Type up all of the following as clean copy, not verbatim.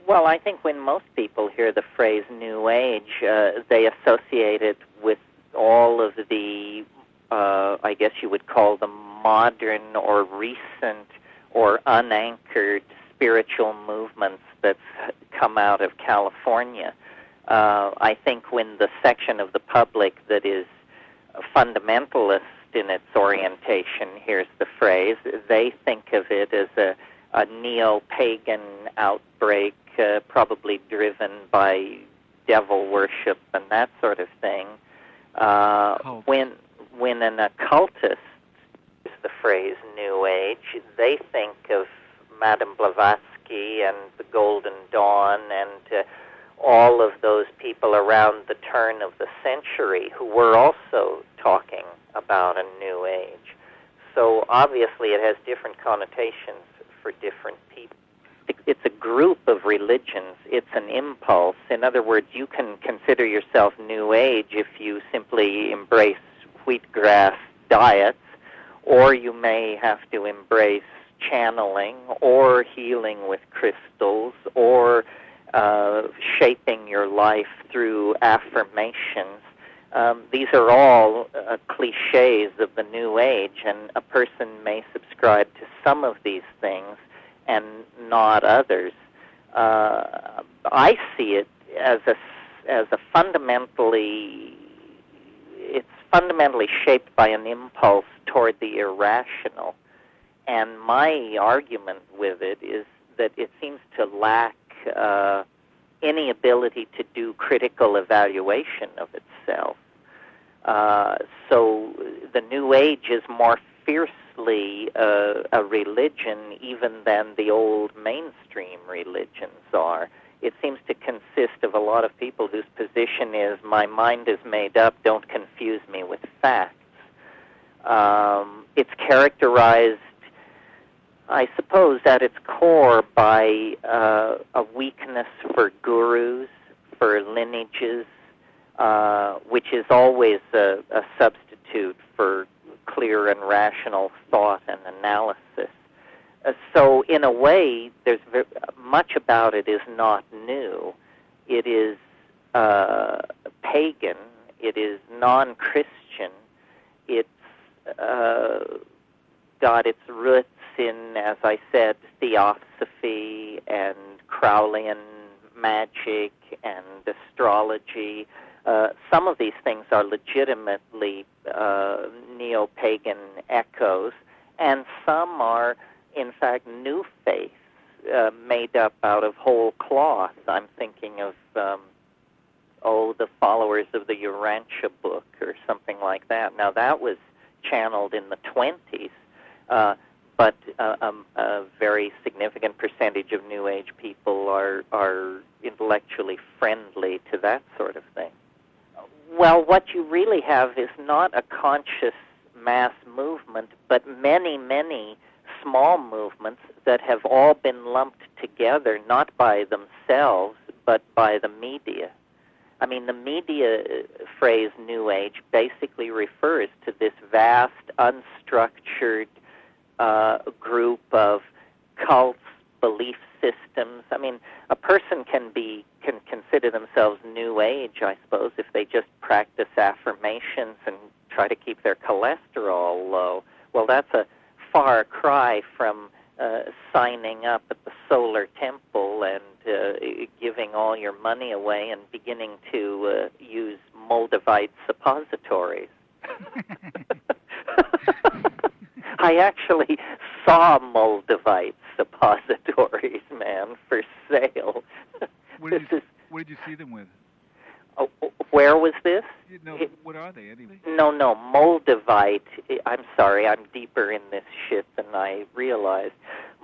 Well, I think when most people hear the phrase New Age, they associate it with all of the, I guess you would call them modern or recent or unanchored spiritual movements that's come out of California. I think when the section of the public that is fundamentalist in its orientation hears the phrase, they think of it as a neo-pagan outbreak, probably driven by devil worship and that sort of thing. When an occultist uses the phrase New Age, they think of Madame Blavatsky and the Golden Dawn and all of those people around the turn of the century who were also talking about a New Age. So obviously it has different connotations for different people. It's a group of religions. It's an impulse. In other words, you can consider yourself New Age if you simply embrace wheatgrass diets, or you may have to embrace channeling or healing with crystals or shaping your life through affirmations. These are all cliches of the New Age, and a person may subscribe to some of these things and not others. I see it as a fundamentally, it's fundamentally shaped by an impulse toward the irrational. And my argument with it is that it seems to lack any ability to do critical evaluation of itself. So the New Age is more fiercely a religion even than the old mainstream religions are. It seems to consist of a lot of people whose position is, my mind is made up, don't confuse me with facts. It's characterized, I suppose, at its core by a weakness for gurus, for lineages, which is always a substitute for clear and rational thought and analysis. So in a way, there's much about it is not new. It is pagan. It is non-Christian. It's got its roots in, as I said, theosophy and Crowleyan magic and astrology. Some of these things are legitimately neo-pagan echoes, and some are, in fact, new faiths made up out of whole cloth. I'm thinking of, the followers of the Urantia book or something like that. Now, that was channeled in the 20s, but a very significant percentage of New Age people are intellectually friendly to that sort of thing. Well, what you really have is not a conscious mass movement, but many, many small movements that have all been lumped together, not by themselves, but by the media. I mean, the media phrase New Age basically refers to this vast, unstructured group of cults, belief systems. I mean, a person can consider themselves New Age, I suppose, if they just practice affirmations and try to keep their cholesterol low. Well, that's a far cry from signing up at the Solar Temple and giving all your money away and beginning to use Moldavite suppositories. I actually saw Moldavite suppositories, man, for sale. What did you see them with? Oh, where was this? No, what are they anyway? No, Moldavite. I'm sorry, I'm deeper in this shit than I realized.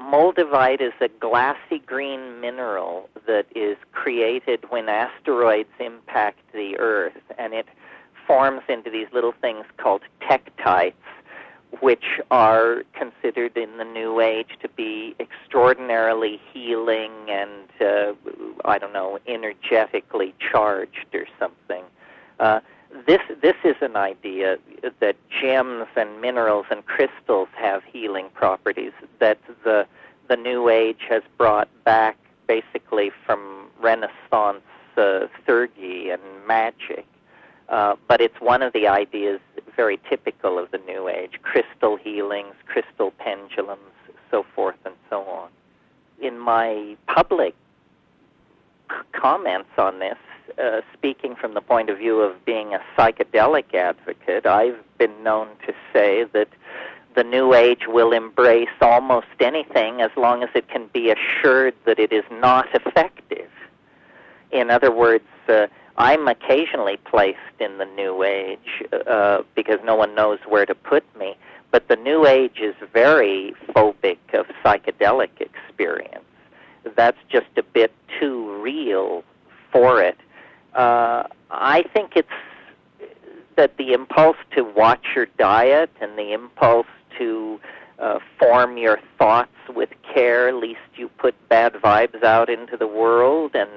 Moldavite is a glassy green mineral that is created when asteroids impact the Earth, and it forms into these little things called tektites, which are considered in the New Age to be extraordinarily healing and, energetically charged or something. This is an idea that gems and minerals and crystals have healing properties that the New Age has brought back basically from Renaissance theurgy and magic. But it's one of the ideas very typical of the New Age: crystal healings, crystal pendulums, so forth and so on. In my public comments on this, speaking from the point of view of being a psychedelic advocate, I've been known to say that the New Age will embrace almost anything as long as it can be assured that it is not effective. In other words, I'm occasionally placed in the New Age because no one knows where to put me, but the New Age is very phobic of psychedelic experience. That's just a bit too real for it. I think it's that the impulse to watch your diet and the impulse to form your thoughts with care, lest you put bad vibes out into the world, and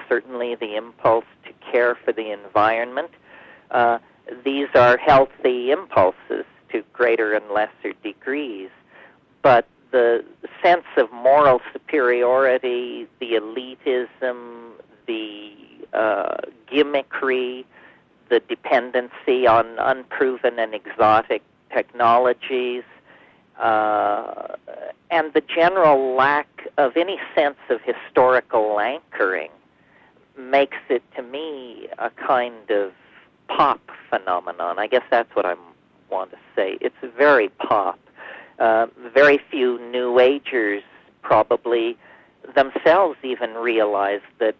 certainly the impulse to care for the environment. These are healthy impulses to greater and lesser degrees, but the sense of moral superiority, the elitism, the gimmickry, the dependency on unproven and exotic technologies, and the general lack of any sense of historical anchoring makes it, to me, a kind of pop phenomenon. I guess that's what I want to say. It's very pop. Very few New Agers probably themselves even realized that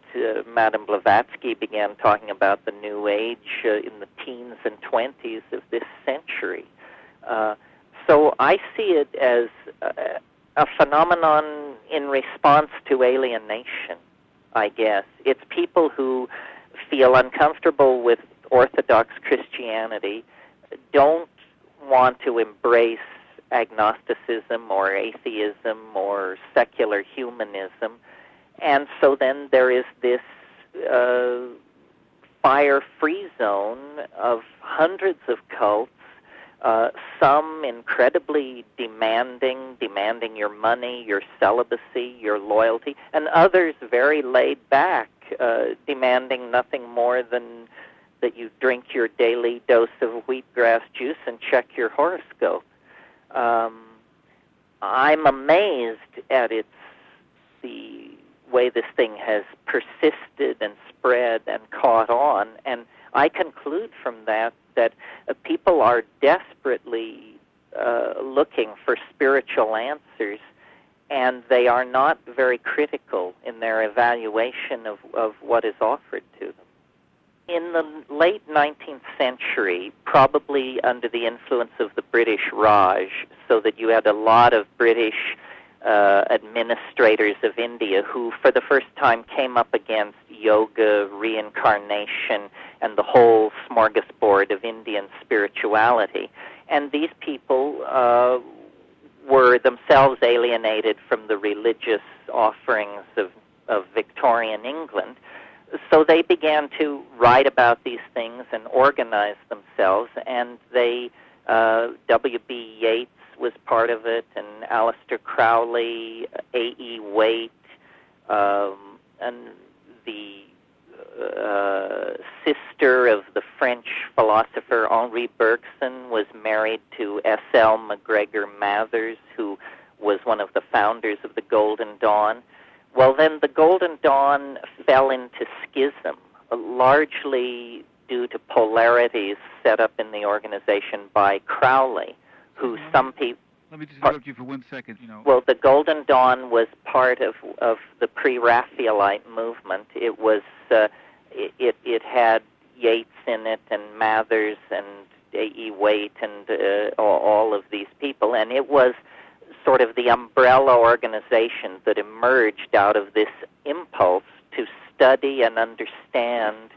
Madame Blavatsky began talking about the New Age in the teens and 20s of this century. So I see it as a phenomenon in response to alienation, I guess. It's people who feel uncomfortable with Orthodox Christianity, don't want to embrace agnosticism or atheism or secular humanism, and so then there is this fire-free zone of hundreds of cults, some incredibly demanding your money, your celibacy, your loyalty, and others very laid back, demanding nothing more than that you drink your daily dose of wheatgrass juice and check your horoscope. I'm amazed at the way this thing has persisted and spread and caught on, and I conclude from that people are desperately looking for spiritual answers, and they are not very critical in their evaluation of what is offered to them. In the late 19th century, probably under the influence of the British Raj, so that you had a lot of British administrators of India who for the first time came up against yoga, reincarnation, and the whole smorgasbord of Indian spirituality. And these people were themselves alienated from the religious offerings of Victorian England. So they began to write about these things and organize themselves, and W.B. Yeats was part of it, and Aleister Crowley, A.E. Waite, and the sister of the French philosopher Henri Bergson was married to S.L. MacGregor Mathers, who was one of the founders of the Golden Dawn. Well, then the Golden Dawn fell into schism, largely due to polarities set up in the organization by Crowley, who some people... Let me just interrupt you for 1 second. Well, the Golden Dawn was part of the pre-Raphaelite movement. It was it had Yeats in it, and Mathers, and A.E. Waite, and all of these people, and it was sort of the umbrella organization that emerged out of this impulse to study and understand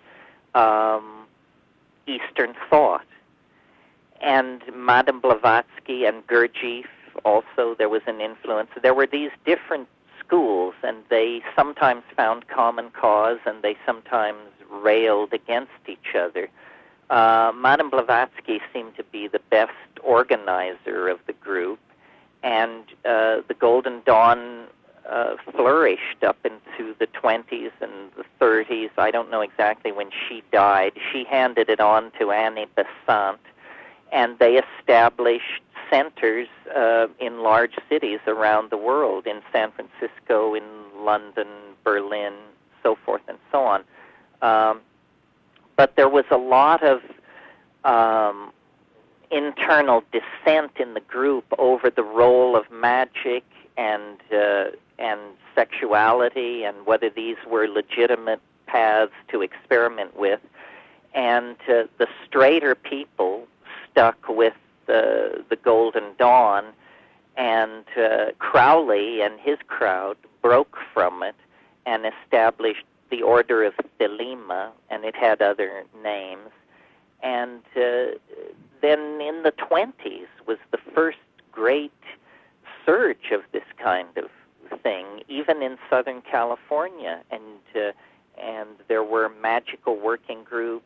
Eastern thought. And Madame Blavatsky and Gurdjieff also, there was an influence. There were these different schools, and they sometimes found common cause, and they sometimes railed against each other. Madame Blavatsky seemed to be the best organizer of the group, and the Golden Dawn flourished up into the 20s and the 30s. I don't know exactly when she died. She handed it on to Annie Besant, and they established centers in large cities around the world, in San Francisco, in London, Berlin, so forth and so on. But there was a lot of internal dissent in the group over the role of magic and sexuality, and whether these were legitimate paths to experiment with. And the straighter people stuck with the Golden Dawn, and Crowley and his crowd broke from it and established the Order of Thelema, and it had other names. And then in the 20s was the first great surge of this kind of thing, even in Southern California, and there were magical working groups.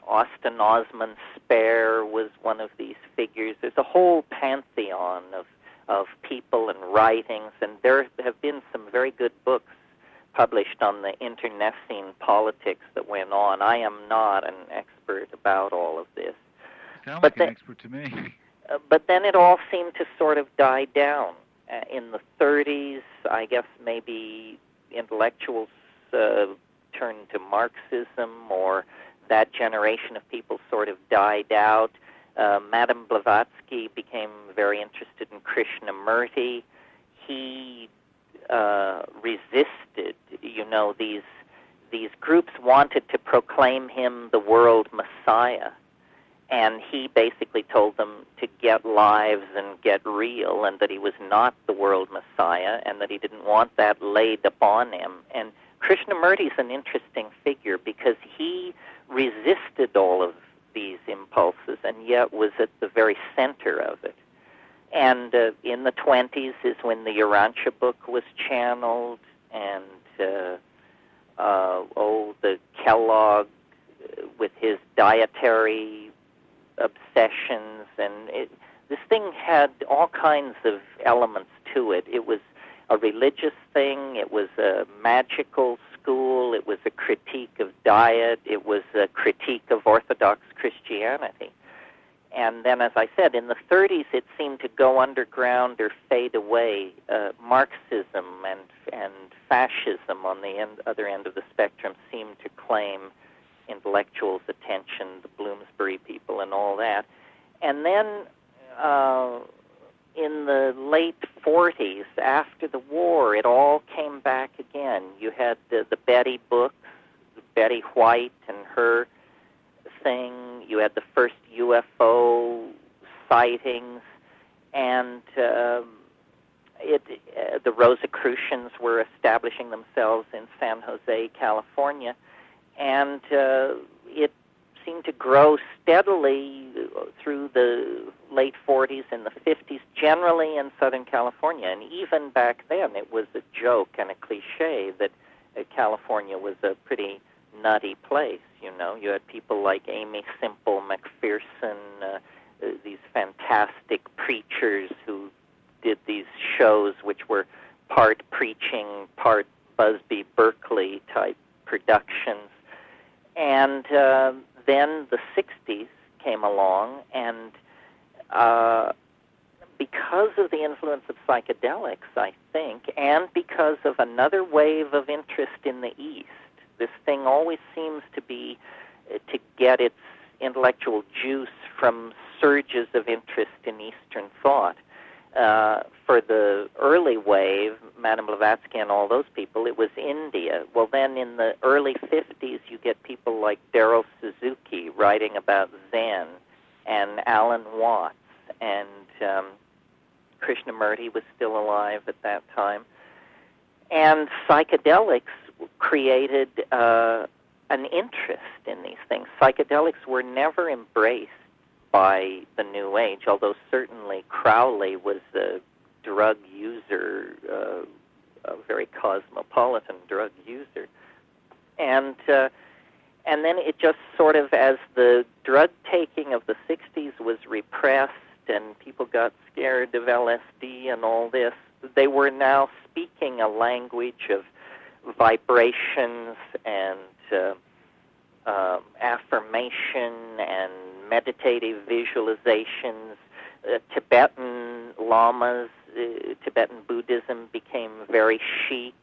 Austin Osman Spare was one of these figures. There's a whole pantheon of people and writings, and there have been some very good books published on the internecine politics that went on. I am not an expert about all of this. Sounds like an expert to me. But then it all seemed to sort of die down. In the 30s, I guess maybe intellectuals turned to Marxism, or that generation of people sort of died out. Madame Blavatsky became very interested in Krishnamurti. He resisted, these groups wanted to proclaim him the world Messiah, and he basically told them to get lives and get real, and that he was not the world Messiah, and that he didn't want that laid upon him. And Krishnamurti is an interesting figure because he resisted all of these impulses and yet was at the very center of it. And in the 20s is when the Urantia book was channeled, and the Kellogg with his dietary obsessions, and this thing had all kinds of elements to it. It was a religious thing, it was a magical school, it was a critique of diet, it was a critique of Orthodox Christianity. And then, as I said, in the 30s it seemed to go underground or fade away. Marxism and fascism on the other end of the spectrum seemed to claim intellectuals' attention, the Bloomsbury people and all that. And then in the late 40s, after the war, it all came back again. You had the Betty books, Betty White and her thing. You had the first UFO sightings, and the Rosicrucians were establishing themselves in San Jose, California, and it seemed to grow steadily through the late 40s and the 50s, generally in Southern California. And even back then, it was a joke and a cliche that California was a pretty nutty place. You had people like Amy Semple McPherson, these fantastic preachers who did these shows which were part preaching, part Busby Berkeley type productions. And then the 60s came along, and because of the influence of psychedelics, I think, and because of another wave of interest in the East, this thing always seems to be to get its intellectual juice from surges of interest in Eastern thought. For the early wave, Madame Blavatsky and all those people, it was India. Well, then in the early 50s, you get people like Daryl Suzuki writing about Zen, and Alan Watts, and Krishnamurti was still alive at that time. And psychedelics created an interest in these things. Psychedelics were never embraced by the New Age, although certainly Crowley was a drug user, a very cosmopolitan drug user. And then it just sort of, as the drug taking of the 60s was repressed and people got scared of LSD and all this, they were now speaking a language of vibrations and affirmation and meditative visualizations. Tibetan lamas, Tibetan Buddhism became very chic.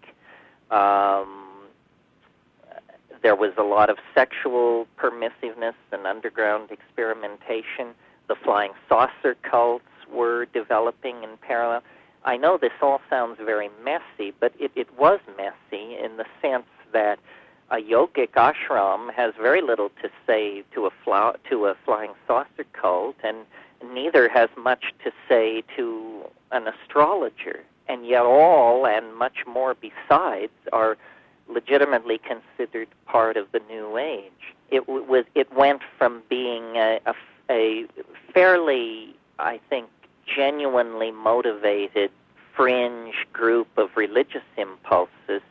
There was a lot of sexual permissiveness and underground experimentation. The flying saucer cults were developing in parallel. I know this all sounds very messy, but it was messy in the sense that a yogic ashram has very little to say to a flying saucer cult, and neither has much to say to an astrologer. And yet all, and much more besides, are legitimately considered part of the New Age. It went from being a fairly, I think, genuinely motivated fringe group of religious impulses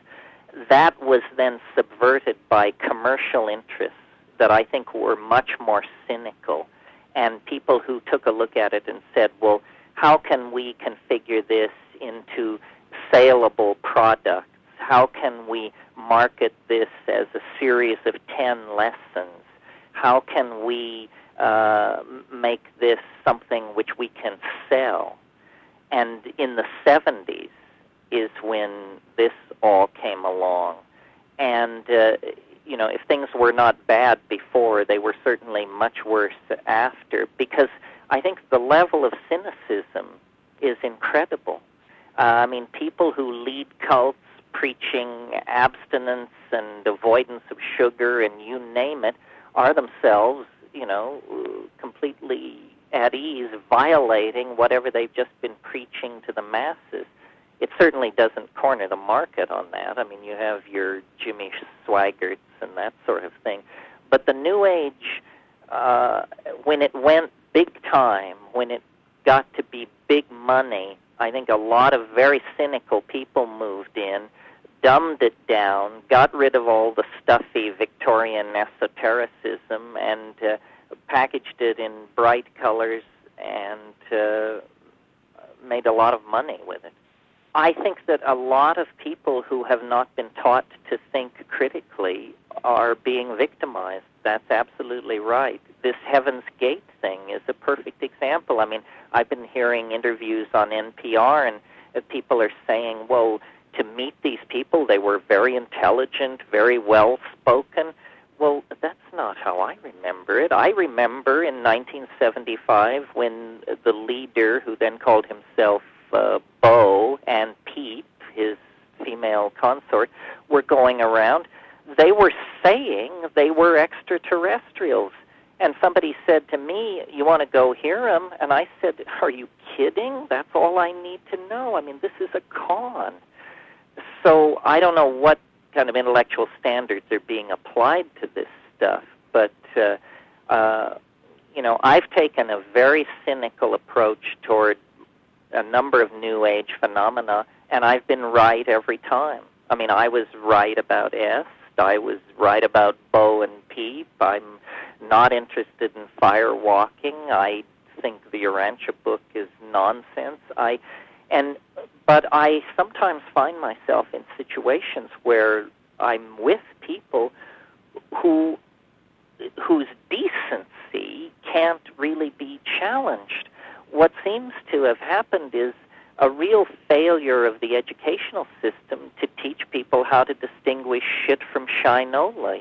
that was then subverted by commercial interests that I think were much more cynical, and people who took a look at it and said, well, how can we configure this into saleable products? How can we market this as a series of 10 lessons? How can we make this something which we can sell? And in the 70s is when this all came along. And, if things were not bad before, they were certainly much worse after, because I think the level of cynicism is incredible. People who lead cults preaching abstinence and avoidance of sugar and you name it are themselves, completely at ease, violating whatever they've just been preaching to the masses. It certainly doesn't corner the market on that. You have your Jimmy Swaggarts and that sort of thing. But the New Age, when it went big time, when it got to be big money, I think a lot of very cynical people moved in, dumbed it down, got rid of all the stuffy Victorian esotericism, and packaged it in bright colors and made a lot of money with it. I think that a lot of people who have not been taught to think critically are being victimized. That's absolutely right. This Heaven's Gate thing is a perfect example. I've been hearing interviews on NPR, and people are saying, well, to meet these people, they were very intelligent, very well-spoken. Well, that's not how I remember it. I remember in 1975 when the leader, who then called himself Bo, and Peep, his female consort, were going around. They were saying they were extraterrestrials. And somebody said to me, you want to go hear them? And I said, are you kidding? That's all I need to know. This is a con. So I don't know what kind of intellectual standards are being applied to this stuff, but I've taken a very cynical approach toward a number of New Age phenomena, and I've been right every time. I was right about Est. I was right about Bo and Peep. I'm not interested in fire walking. I think the Urantia book is nonsense. But I sometimes find myself in situations where I'm with people whose decency can't really be challenged. What seems to have happened is a real failure of the educational system to teach people how to distinguish shit from shinola,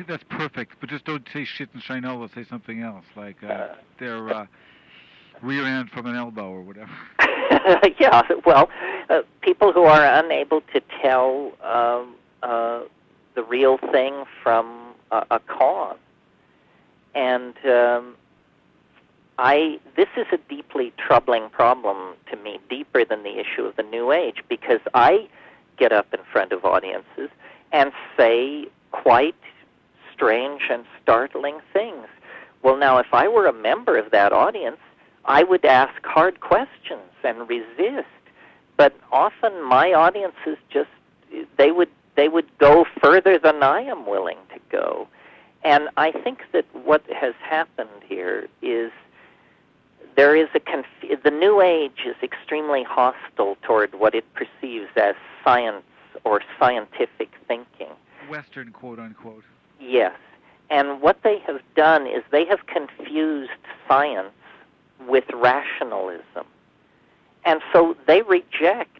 That's perfect, but just don't say shit and shinola, say something else, like their rear end from an elbow or whatever. Yeah, well, people who are unable to tell the real thing from a con. And this is a deeply troubling problem to me, deeper than the issue of the New Age, because I get up in front of audiences and say quite strange and startling things. Well, now, if I were a member of that audience, I would ask hard questions and resist. But often my audiences they would go further than I am willing to go. And I think that what has happened here is there is the New Age is extremely hostile toward what it perceives as science or scientific thinking. Western, quote unquote. Yes. And what they have done is they have confused science with rationalism. And so they reject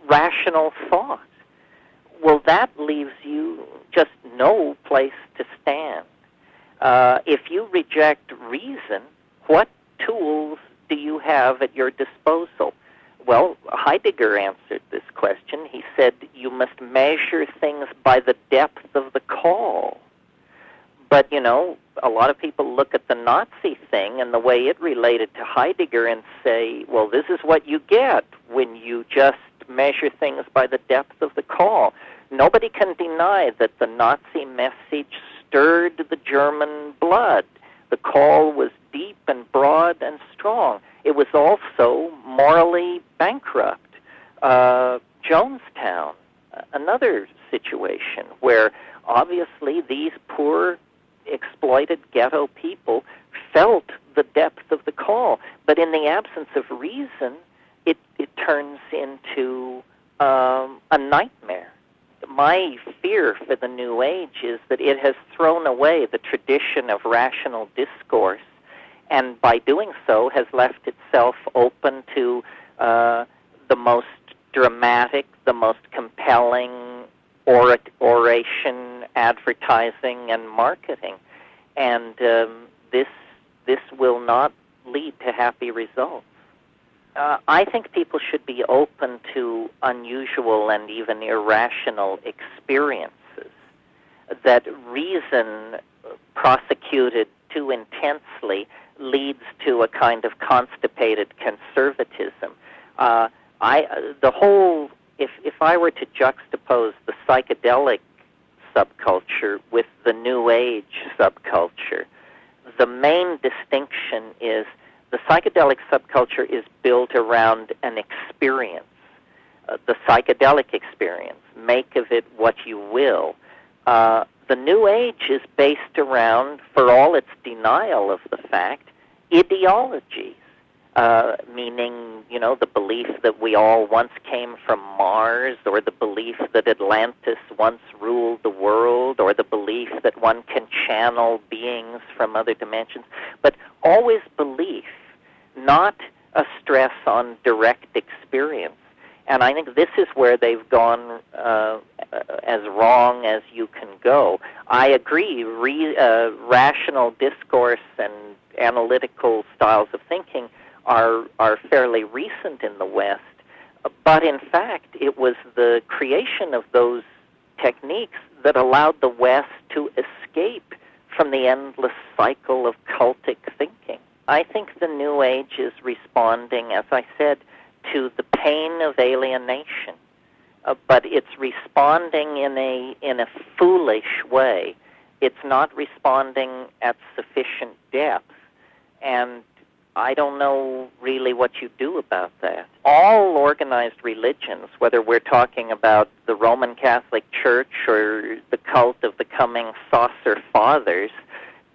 rational thought. Well, that leaves you just no place to stand. If you reject reason, what tools do you have at your disposal? Well, Heidegger answered this question. He said, you must measure things by the depth of the call. But, you know, a lot of people look at the Nazi thing and the way it related to Heidegger and say, well, this is what you get when you just measure things by the depth of the call. Nobody can deny that the Nazi message stirred the German blood. The call was deep and broad and strong. It was also morally bankrupt. Jonestown, another situation where obviously these poor, exploited ghetto people felt the depth of the call. But in the absence of reason, it turns into a nightmare. My fear for the New Age is that it has thrown away the tradition of rational discourse, and by doing so has left itself open to the most dramatic, the most compelling oration, advertising, and marketing. And this will not lead to happy results. I think people should be open to unusual and even irrational experiences. That reason prosecuted too intensely leads to a kind of constipated conservatism. If I were to juxtapose the psychedelic subculture with the New Age subculture, the main distinction is the psychedelic subculture is built around an experience, the psychedelic experience. Make of it what you will. The New Age is based around, for all its denial of the fact, ideologies, meaning, you know, the belief that we all once came from Mars, or the belief that Atlantis once ruled the world, or the belief that one can channel beings from other dimensions, but always belief, not a stress on direct experience. And I think this is where they've gone as wrong as you can go. I agree, rational discourse and analytical styles of thinking are fairly recent in the West, but in fact it was the creation of those techniques that allowed the West to escape from the endless cycle of cultic thinking. I think the New Age is responding, as I said, to the pain of alienation, but it's responding in a foolish way. It's not responding at sufficient depth, and I don't know really what you do about that. All organized religions, whether we're talking about the Roman Catholic Church or the cult of the coming saucer fathers,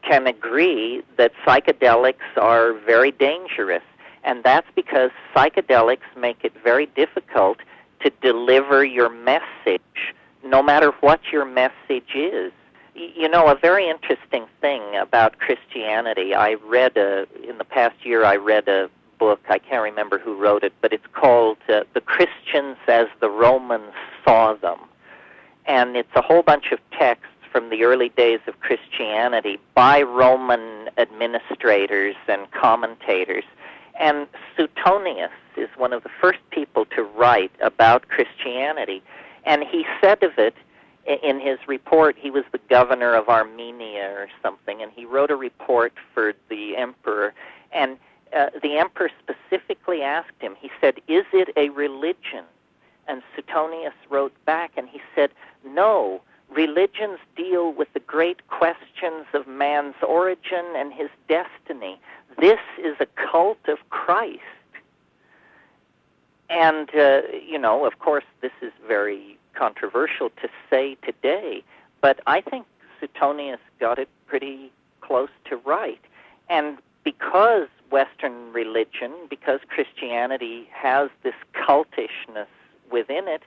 can agree that psychedelics are very dangerous. And that's because psychedelics make it very difficult to deliver your message, no matter what your message is. You know, a very interesting thing about Christianity, in the past year I read a book, I can't remember who wrote it, but it's called The Christians as the Romans Saw Them. And it's a whole bunch of texts from the early days of Christianity by Roman administrators and commentators. And Suetonius is one of the first people to write about Christianity. And he said of it, in his report, he was the governor of Armenia or something, and he wrote a report for the emperor. And the emperor specifically asked him, he said, "Is it a religion?" And Suetonius wrote back, and he said, "No, religions deal with the great questions of man's origin and his destiny. This is a cult of Christ." And, you know, of course, this is very controversial to say today, but I think Suetonius got it pretty close to right. And because Western religion, because Christianity has this cultishness within it,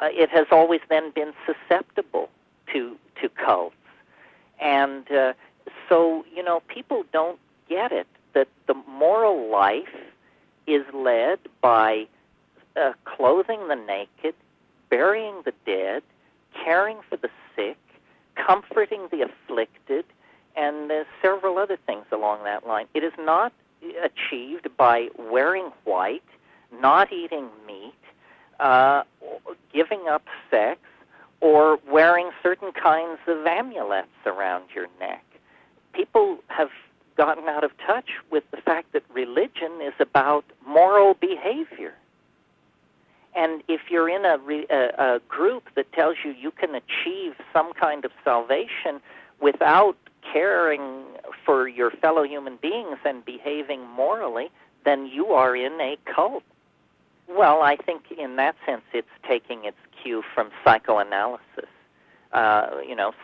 it has always then been susceptible to cults. And so, people don't get it, that the moral life is led by clothing the naked, burying the dead, caring for the sick, comforting the afflicted, and several other things along that line. It is not achieved by wearing white, not eating meat, giving up sex, or wearing certain kinds of amulets around your neck. People have gotten out of touch with the fact that religion is about moral behavior. And if you're in a group that tells you you can achieve some kind of salvation without caring for your fellow human beings and behaving morally, then you are in a cult. Well, I think in that sense it's taking its cue from psychoanalysis.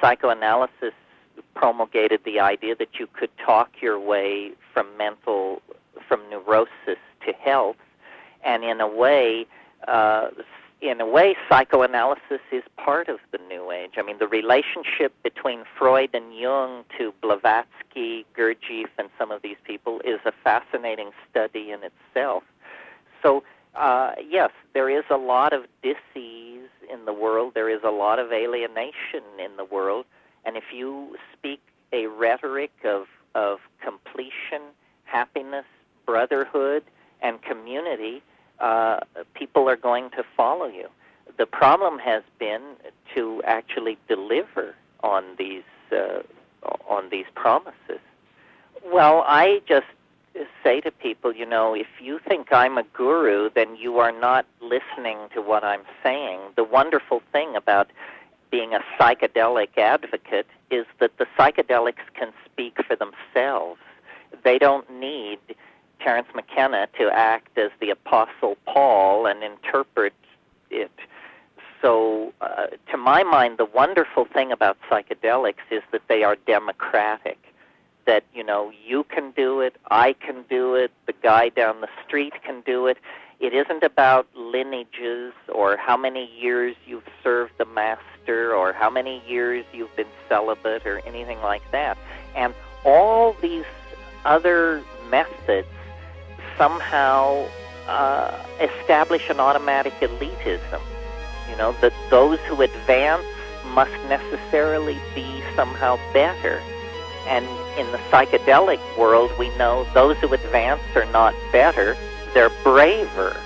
Psychoanalysis promulgated the idea that you could talk your way from neurosis to health, and in a way, psychoanalysis is part of the New Age. I mean, the relationship between Freud and Jung to Blavatsky, Gurdjieff, and some of these people is a fascinating study in itself. So, yes, there is a lot of dis-ease in the world. There is a lot of alienation in the world. And if you speak a rhetoric of completion, happiness, brotherhood, and community, people are going to follow you. The problem has been to actually deliver on these promises. Well, I just say to people, if you think I'm a guru, then you are not listening to what I'm saying. The wonderful thing about being a psychedelic advocate is that the psychedelics can speak for themselves. They don't need Terence McKenna to act as the Apostle Paul and interpret it. So, to my mind, the wonderful thing about psychedelics is that they are democratic. That, you can do it, I can do it, the guy down the street can do it. It isn't about lineages or how many years you've served the master or how many years you've been celibate or anything like that. And all these other methods somehow establish an automatic elitism. That those who advance must necessarily be somehow better. And in the psychedelic world, we know those who advance are not better, they're braver.